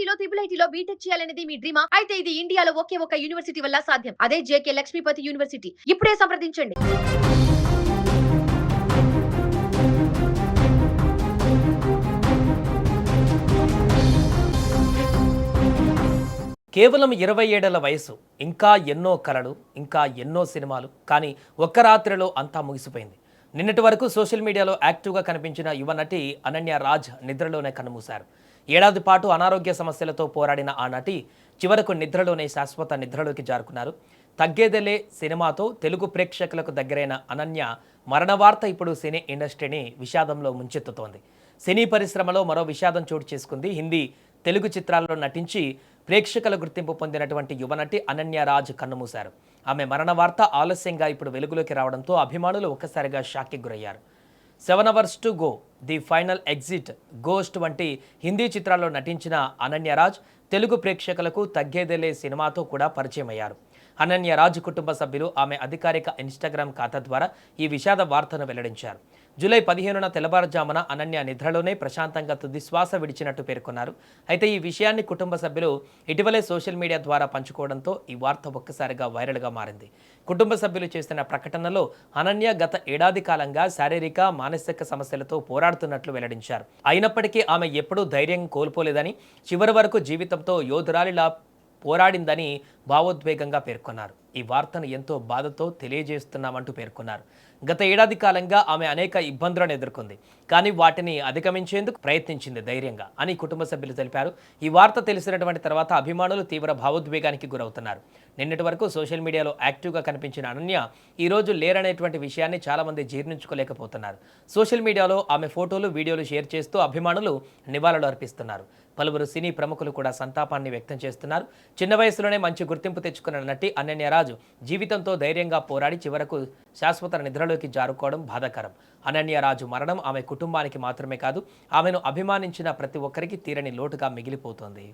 ఐఐటీలో ఐఐటీలో BTech చేయాలనేది మీ డ్రీమా? అయితే ఇది ఇండియాలో ఒకే ఒక యూనివర్సిటీ వల్ల సాధ్యం. అదే జేకే లక్ష్మీపతి యూనివర్సిటీ. ఇప్పుడే సంప్రదించండి. కేవలం 20 ఏళ్ల వయసు, ఇంకా ఎన్నో కలలు, ఇంకా ఎన్నో సినిమాలు. కానీ ఒక్క రాత్రిలో అంతా ముగిసిపోయింది. నిన్నటి వరకు సోషల్ మీడియాలో యాక్టివ్గా కనిపించిన యువ నటి అనన్య రాజ్ నిద్రలోనే కన్నుమూశారు. ఏడాది పాటు అనారోగ్య సమస్యలతో పోరాడిన ఆ నటి చివరకు నిద్రలోనే శాశ్వత నిద్రలోకి జారుకున్నారు. తగ్గేదెలే సినిమాతో తెలుగు ప్రేక్షకులకు దగ్గరైన అనన్య మరణ వార్త ఇప్పుడు సినీ ఇండస్ట్రీని విషాదంలో ముంచెత్తుతోంది. సినీ పరిశ్రమలో మరో విషాదం చోటు చేసుకుంది. హిందీ, తెలుగు చిత్రాల్లో నటించి ప్రేక్షకుల గుర్తింపు పొందినటువంటి యువనటి అనన్య రాజ్ కన్నుమూశారు. ఆమె మరణ వార్త ఆలస్యంగా ఇప్పుడు వెలుగులోకి రావడంతో అభిమానులు ఒక్కసారిగా షాక్కి గురయ్యారు. 7 hours to go, the final exit, ghost వంటి హిందీ చిత్రాల్లో నటించిన అనన్య రాజ్ తెలుగు ప్రేక్షకులకు తగ్గేదేలే సినిమాతో కూడా పరిచయం అయ్యారు. అనన్య రాజ్ కుటుంబ సభ్యులు ఆమె అధికారిక ఇన్స్టాగ్రామ్ ఖాతా ద్వారా ఈ విషాద వార్తను వెల్లడించారు. జూలై 15న తెల్లవారుజామున అనన్య నిద్రలోనే ప్రశాంతంగా తుదిశ్వాస విడిచినట్టు పేర్కొన్నారు. అయితే ఈ విషయాన్ని కుటుంబ సభ్యులు ఇటీవలే సోషల్ మీడియా ద్వారా పంచుకోవడంతో ఈ వార్త ఒక్కసారిగా వైరల్గా మారింది. కుటుంబ సభ్యులు చేసిన ప్రకటనలో అనన్య గత ఏడాది కాలంగా శారీరక, మానసిక సమస్యలతో పోరాడుతున్నట్లు వెల్లడించారు. అయినప్పటికీ ఆమె ఎప్పుడూ ధైర్యం కోల్పోలేదని, చివరి వరకు జీవితంతో యోధురాలిలా పోరాడిందని భావోద్వేగంగా పేర్కొన్నారు. ఈ వార్తను ఎంతో బాధతో తెలియజేస్తున్నామంటూ పేర్కొన్నారు. గత ఏడాది కాలంగా ఆమె అనేక ఇబ్బందులను ఎదుర్కొంది, కానీ వాటిని అధిగమించేందుకు ప్రయత్నించింది ధైర్యంగా అని కుటుంబ సభ్యులు తెలిపారు. ఈ వార్త తెలిసినటువంటి తర్వాత అభిమానులు తీవ్ర భావోద్వేగానికి గురవుతున్నారు. నిన్నటి వరకు సోషల్ మీడియాలో యాక్టివ్గా కనిపించిన అనన్య ఈరోజు లేరనేటువంటి విషయాన్ని చాలామంది జీర్ణించుకోలేకపోతున్నారు. సోషల్ మీడియాలో ఆమె ఫోటోలు, వీడియోలు షేర్ చేస్తూ అభిమానులు నివాళులు అర్పిస్తున్నారు. పలువురు సినీ ప్రముఖులు కూడా సంతాపాన్ని వ్యక్తం చేస్తున్నారు. చిన్న వయసులోనే మంచి గుర్తింపు తెచ్చుకున్న నటి అనన్య రాజ్ జీవితంతో ధైర్యంగా పోరాడి చివరకు శాశ్వత నిద్రలోకి జారుకోవడం బాధాకరం. అనన్య రాజు మరణం ఆమె కుటుంబానికి మాత్రమే కాదు, ఆమెను అభిమానించిన ప్రతి ఒక్కరికి తీరని లోటుగా మిగిలిపోతోంది.